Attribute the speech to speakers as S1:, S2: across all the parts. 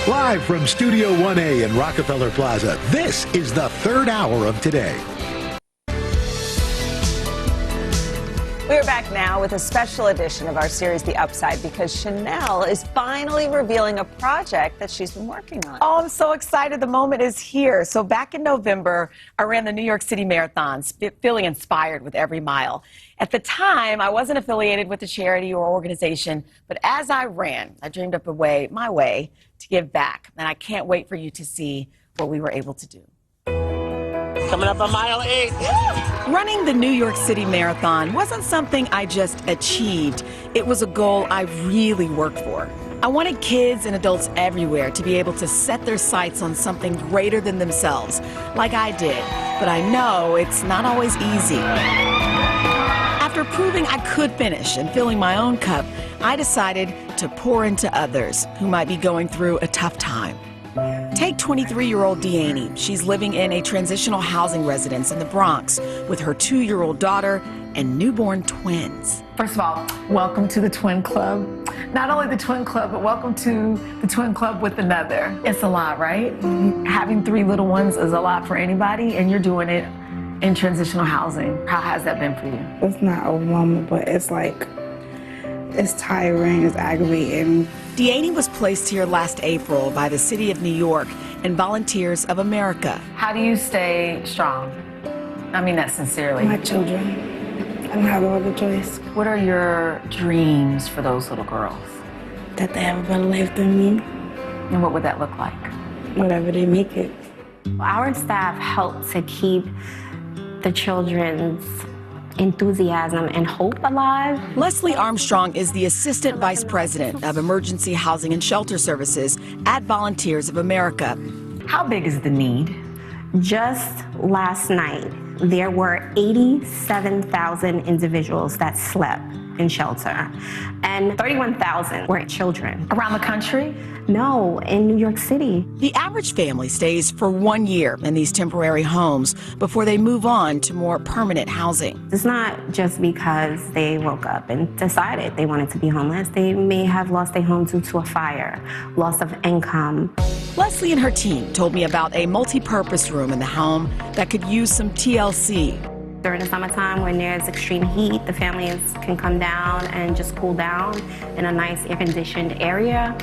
S1: Live from Studio 1A in Rockefeller Plaza, this is the third hour of Today.
S2: We're back now with a special edition of our series, The Upside, because Chanel is finally revealing a project that she's been working on.
S3: Oh, I'm so excited. The moment is here. So back in November, I ran the New York City Marathon, feeling inspired with every mile. At the time, I wasn't affiliated with a charity or organization, but as I ran, I dreamed up my way to give back. And I can't wait for you to see what we were able to do.
S4: Coming up on mile 8.
S3: Running the New York City Marathon wasn't something I just achieved. It was a goal I really worked for. I wanted kids and adults everywhere to be able to set their sights on something greater than themselves, like I did. But I know it's not always easy. After proving I could finish and filling my own cup, I decided to pour into others who might be going through a tough time. Take 23-year-old Deaney. She's living in a transitional housing residence in the Bronx with her 2-year-old daughter and newborn twins.
S5: First of all, welcome to the Twin Club. Not only the Twin Club, but welcome to the Twin Club with another. It's a lot, right? Having 3 little ones is a lot for anybody, and you're doing it in transitional housing. How has that been for you?
S6: It's not overwhelming, but it's like, it's tiring, it's aggravating.
S3: Deaney was placed here last April by the City of New York and Volunteers of America.
S5: How do you stay strong? I mean that sincerely.
S6: My children. I don't have no other choice.
S5: What are your dreams for those little girls?
S6: That they have a better life than me.
S5: And what would that look like?
S6: Whatever they make it.
S7: Our staff help to keep the children's enthusiasm and hope alive.
S3: Leslie Armstrong is the Assistant Vice President of Emergency Housing and Shelter Services at Volunteers of America.
S5: How big is the need?
S7: Just last night, there were 87,000 individuals that slept in shelter, and 31,000 were children.
S5: Around the country?
S7: No, in New York City.
S3: The average family stays for 1 year in these temporary homes before they move on to more permanent housing.
S7: It's not just because they woke up and decided they wanted to be homeless. They may have lost their home due to a fire, loss of income.
S3: Leslie and her team told me about a multi-purpose room in the home that could use some TLC.
S7: During the summertime, when there's extreme heat, the families can come down and just cool down in a nice air-conditioned area.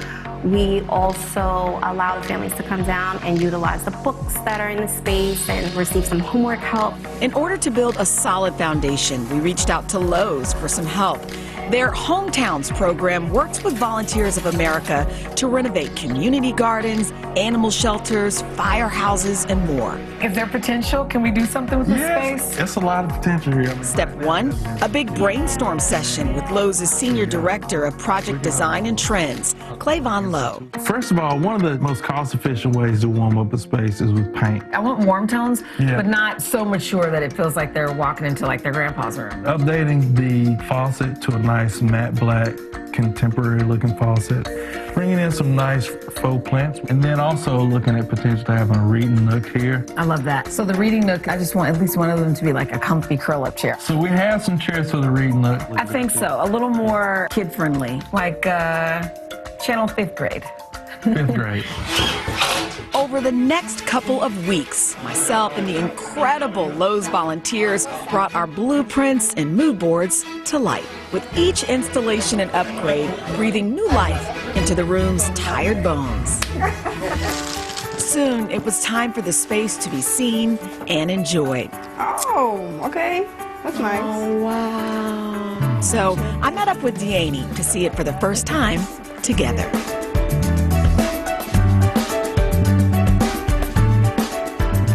S7: We also allow the families to come down and utilize the books that are in the space and receive some homework help.
S3: In order to build a solid foundation, we reached out to Lowe's for some help. Their Hometowns program works with Volunteers of America to renovate community gardens, animal shelters, firehouses, and more.
S5: Is there potential? Can we do something with this space?
S8: It's a lot of potential here.
S3: Step 1, a big brainstorm session with Lowe's Senior Director of Project Design and Trends, Clayvon Lowe.
S8: First of all, one of the most cost-efficient ways to warm up a space is with paint.
S5: I want warm tones, but not so mature that it feels like they're walking into like their grandpa's room.
S8: Updating the faucet to a nice matte black, contemporary-looking faucet. Bringing in some nice faux plants, and then also looking at potentially having a reading nook here.
S5: I love that. So the reading nook, I just want at least one of them to be like a comfy curl-up chair.
S8: So we have some chairs for the reading nook.
S5: I think so. A little more kid-friendly, like Channel 5th grade.
S8: 5th grade.
S3: Over the next couple of weeks, myself and the incredible Lowe's volunteers brought our blueprints and mood boards to light, with each installation and upgrade breathing new life into the room's tired bones. Soon, it was time for the space to be seen and enjoyed.
S6: Oh, okay. That's nice.
S3: Oh, wow. So I met up with Deaney to see it for the first time together.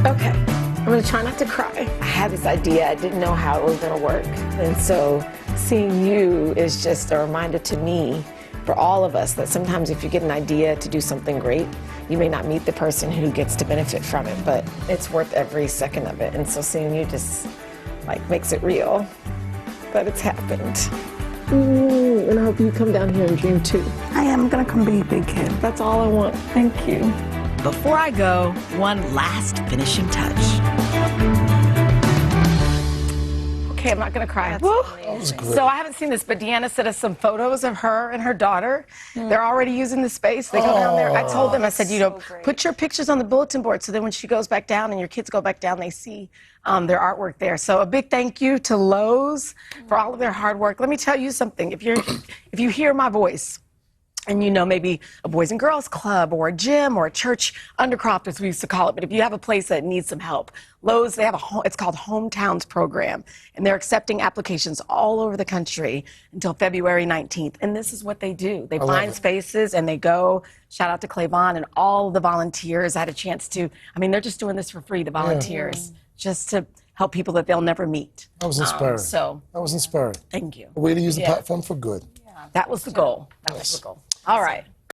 S2: Okay, I'm gonna try not to cry. I had this idea, I didn't know how it was gonna work. And so seeing you is just a reminder to me, for all of us, that sometimes if you get an idea to do something great, you may not meet the person who gets to benefit from it, but it's worth every second of it. And so seeing you just like makes it real that it's happened. And I hope you come down here and dream too.
S6: I am gonna come be a big kid.
S2: That's all I want. Thank you.
S3: Before I go, one last finishing touch.
S5: okay. I'm not going to cry. Woo.
S9: That was great.
S5: So I haven't seen this, but Deanna sent us some photos of her and her daughter. They're already using the space. They go down there. I told them, I said, put your pictures on the bulletin board so then when she goes back down and your kids go back down, they see their artwork there. So a big thank you to Lowe's for all of their hard work. Let me tell you something. If you hear my voice, and you know, maybe a Boys and Girls Club or a gym or a church undercroft, as we used to call it. But if you have a place that needs some help, Lowe's, they have it's called Hometowns Program. And they're accepting applications all over the country until February 19th. And this is what they do. They find spaces and they go. Shout out to Clavon and all the volunteers. I had a chance to, I mean, they're just doing this for free, the volunteers, just to help people that they'll never meet.
S9: That was inspiring. That was inspiring.
S5: Thank you.
S9: A way to use the platform for good.
S5: That was the goal. That was the goal. All right.